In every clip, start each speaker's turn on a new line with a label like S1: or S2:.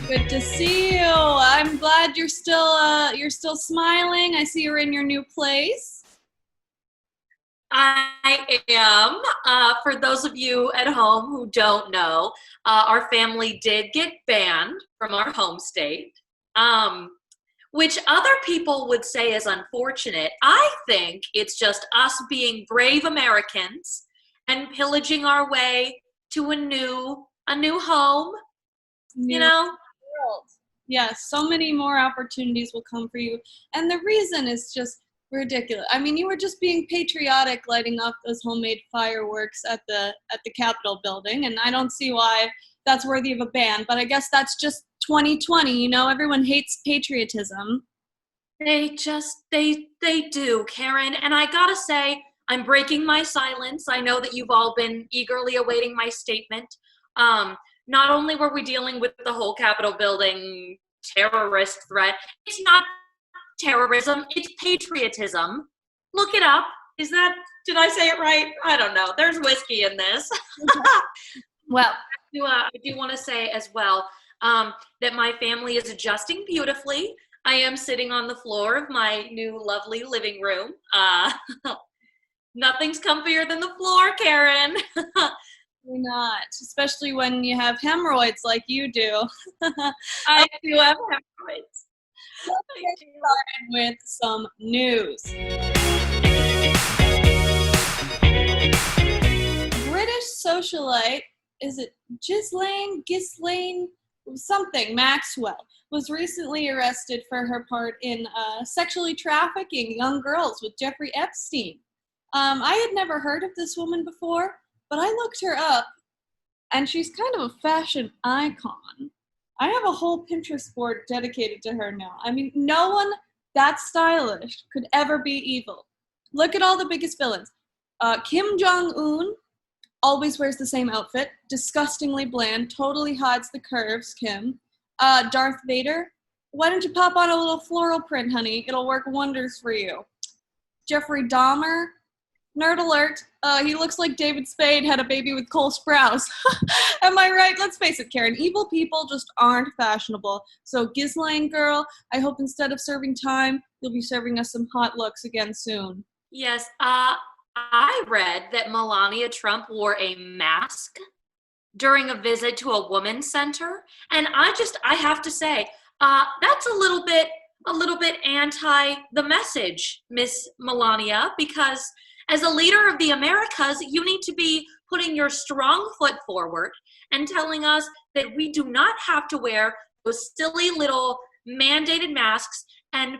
S1: Good to see you. I'm glad you're still smiling. I see you're in your new place.
S2: I am. For those of you at home who don't know, our family did get banned from our home state, um, which other people would say is unfortunate. I think it's just us being brave Americans and pillaging our way to a new home. You
S1: New
S2: know,
S1: world. Yes, so many more opportunities will come for you. And the reason is just ridiculous. I mean, you were just being patriotic lighting up those homemade fireworks at the Capitol building, and I don't see why that's worthy of a ban, but I guess that's just 2020, everyone hates patriotism.
S2: they do, Karen. And I gotta say, I'm breaking my silence. I know that you've all been eagerly awaiting my statement. Um, Not only were we dealing with the whole Capitol building terrorist threat, it's not terrorism, it's patriotism. Look it up. Did I say it right? I don't know. There's whiskey in this. Well, I do want to say as well that my family is adjusting beautifully. I am sitting on the floor of my new lovely living room. Nothing's comfier than the floor, Karen.
S1: You're not, especially when you have hemorrhoids like you do.
S2: I do have hemorrhoids.
S1: Let's
S2: I
S1: get
S2: do.
S1: started with some news. British socialite, is it Ghislaine, something, Maxwell, was recently arrested for her part in sexually trafficking young girls with Jeffrey Epstein. I had never heard of this woman before, but I looked her up, and she's kind of a fashion icon. I have a whole Pinterest board dedicated to her now. I mean, no one that stylish could ever be evil. Look at all the biggest villains. Kim Jong-un always wears the same outfit, disgustingly bland, totally hides the curves, Kim. Darth Vader, why don't you pop on a little floral print, honey? It'll work wonders for you. Jeffrey Dahmer, nerd alert, he looks like David Spade had a baby with Cole Sprouse. Am I right? Let's face it, Karen, evil people just aren't fashionable. So Ghislaine girl, I hope instead of serving time, you'll be serving us some hot looks again soon.
S2: Yes, I read that Melania Trump wore a mask during a visit to a women's center, and I have to say, that's a little bit anti the message, Miss Melania, because as a leader of the Americas, you need to be putting your strong foot forward and telling us that we do not have to wear those silly little mandated masks. And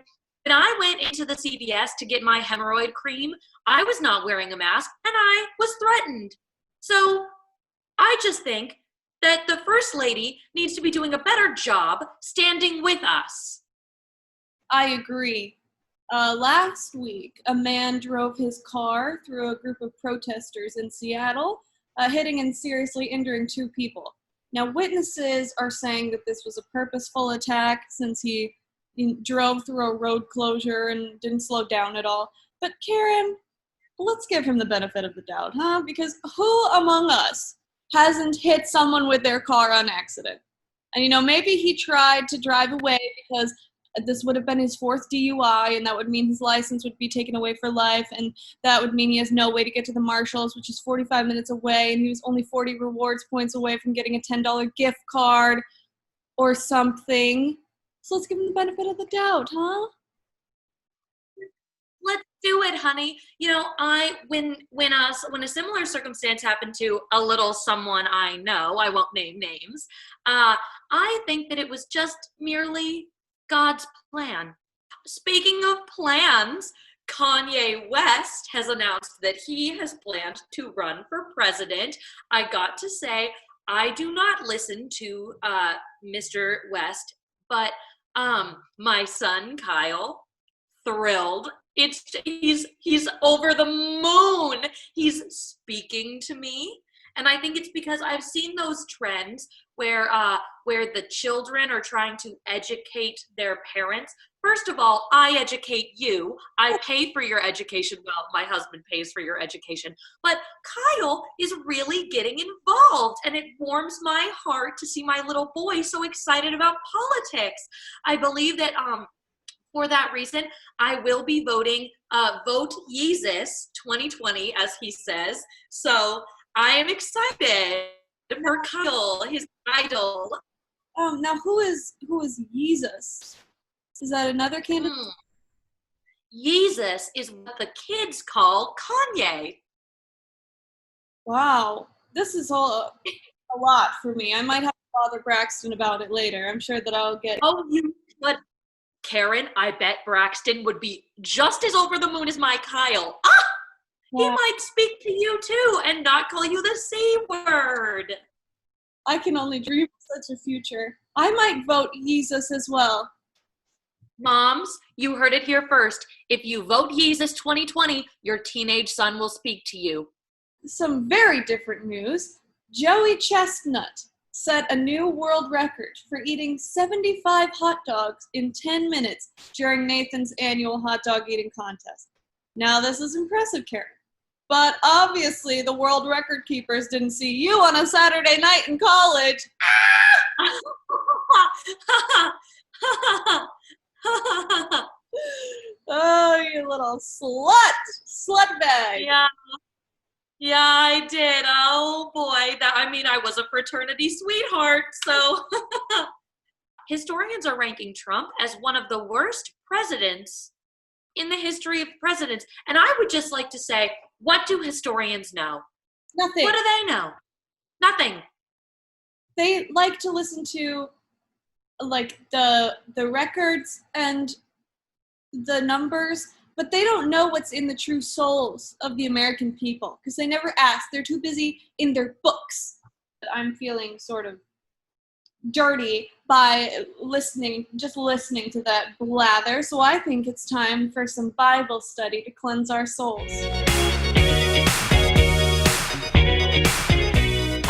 S2: when I went into the CVS to get my hemorrhoid cream, I was not wearing a mask and I was threatened. So I just think that the First Lady needs to be doing a better job standing with us.
S1: I agree. Last week, a man drove his car through a group of protesters in Seattle, hitting and seriously injuring two people. Now, witnesses are saying that this was a purposeful attack since he drove through a road closure and didn't slow down at all. But Karen, let's give him the benefit of the doubt, huh? Because who among us hasn't hit someone with their car on accident? And maybe he tried to drive away because this would have been his fourth DUI, and that would mean his license would be taken away for life, and that would mean he has no way to get to the Marshalls, which is 45 minutes away, and he was only 40 rewards points away from getting a $10 gift card or something. So let's give him the benefit of the doubt, huh?
S2: Let's do it, honey. When a similar circumstance happened to a little someone I know, I won't name names. I think that it was just merely God's plan. Speaking of plans, Kanye West has announced that he has planned to run for president. I got to say, I do not listen to Mr. West, but my son Kyle, thrilled. He's over the moon. He's speaking to me, and I think it's because I've seen those trends where the children are trying to educate their parents. First of all, I educate you. I pay for your education. Well, my husband pays for your education. But Kyle is really getting involved, and it warms my heart to see my little boy so excited about politics. I believe that for that reason, I will be voting Vote Yeezus 2020, as he says. So I am excited for Kyle, his idol.
S1: Now who is Jesus? Is that another candidate?
S2: Yeezus is what the kids call Kanye.
S1: Wow, this is all a lot for me. I might have to bother Braxton about it later. I'm sure that I'll get.
S2: Oh, but Karen, I bet Braxton would be just as over the moon as my Kyle. He might speak to you too and not call you the C word.
S1: I can only dream of such a future. I might vote Jesus as well.
S2: Moms, you heard it here first. If you vote Yeezus 2020, your teenage son will speak to you.
S1: Some very different news. Joey Chestnut set a new world record for eating 75 hot dogs in 10 minutes during Nathan's annual hot dog eating contest. Now this is impressive, Karen. But obviously the world record keepers didn't see you on a Saturday night in college. Oh, you little slut bag.
S2: Yeah, I did. Oh boy, I was a fraternity sweetheart. So historians are ranking Trump as one of the worst presidents in the history of presidents. And I would just like to say, what do historians know?
S1: Nothing.
S2: What do they know? Nothing.
S1: They like to listen to like the records and the numbers, but they don't know what's in the true souls of the American people because they never ask. They're too busy in their books. I'm feeling sort of dirty by just listening to that blather, so I think it's time for some Bible study to cleanse our souls.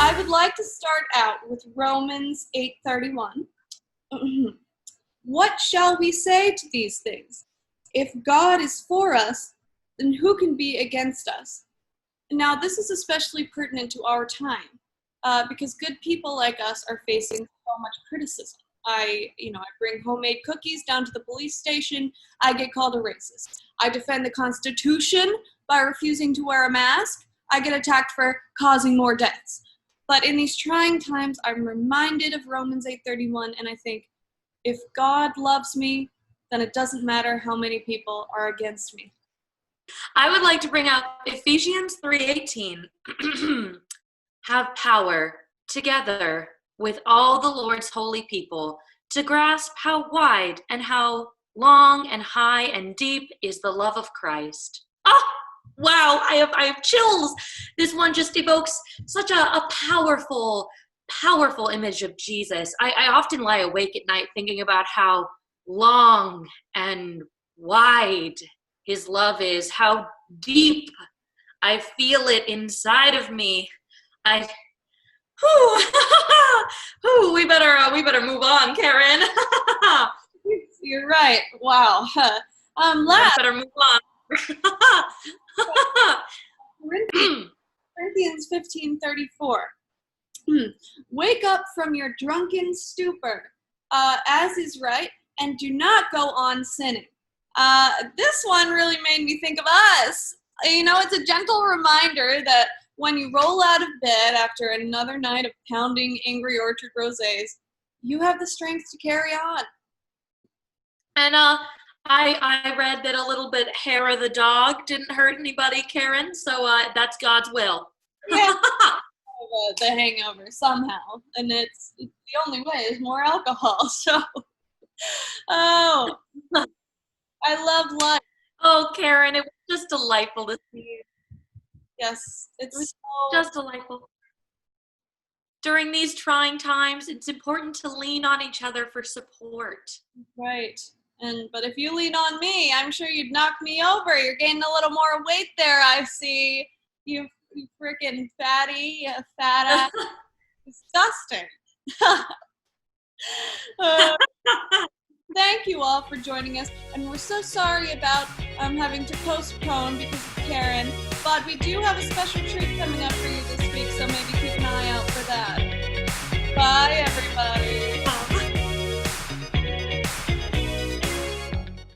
S1: I would like to start out with Romans 8:31. What shall we say to these things? If God is for us, then who can be against us? Now, this is especially pertinent to our time because good people like us are facing so much criticism. I bring homemade cookies down to the police station. I get called a racist. I defend the Constitution by refusing to wear a mask. I get attacked for causing more deaths. But in these trying times, I'm reminded of Romans 8:31, and I think, if God loves me, then it doesn't matter how many people are against me.
S2: I would like to bring up Ephesians 3:18. Have power together with all the Lord's holy people to grasp how wide and how long and high and deep is the love of Christ. Oh, wow, I have chills. This one just evokes such a powerful image of Jesus. I often lie awake at night thinking about how long and wide his love is, how deep I feel it inside of me. We better move on, Karen.
S1: You're right. Wow. Last.
S2: Better move on.
S1: Corinthians 15:34. Wake up from your drunken stupor, as is right, and do not go on sinning. This one really made me think of us. It's a gentle reminder that when you roll out of bed after another night of pounding Angry Orchard rosés, you have the strength to carry on.
S2: And I read that a little bit hair of the dog didn't hurt anybody, Karen, so that's God's will.
S1: Yeah. The hangover somehow, and it's the only way is more alcohol. So, I love life.
S2: Oh, Karen, it was just delightful to see you.
S1: Yes, it's
S2: just delightful. During these trying times, it's important to lean on each other for support.
S1: Right. But if you lean on me, I'm sure you'd knock me over. You're gaining a little more weight there, I see. You freaking fatty, fat ass. Disgusting. Uh, Thank you all for joining us, and we're so sorry about having to postpone because of Karen, but we do have a special treat coming up for you this